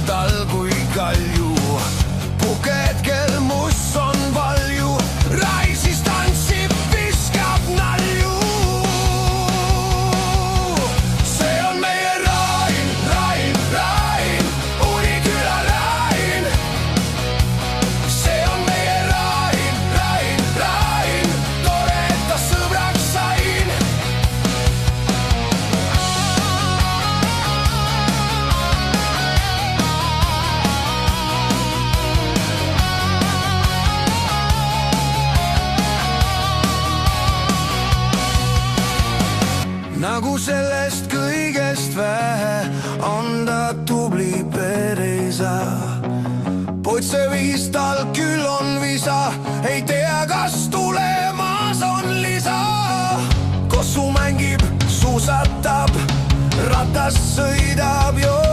tal kui kalju. Puked, kel muss on valju, raisis tantsib, viskab nalju. See on meie Rain, Rain, Rain, Uniküla Rain. See on meie Rain, Rain, Rain, tore, et ta sõbraks sain. Nagu sellest kõigest vähe, on ta tubli perisa. Potse viis tal küll on visa, ei tea, kas tulemas on lisa. Kossu mängib, suusatab, ratas sõidab, joo.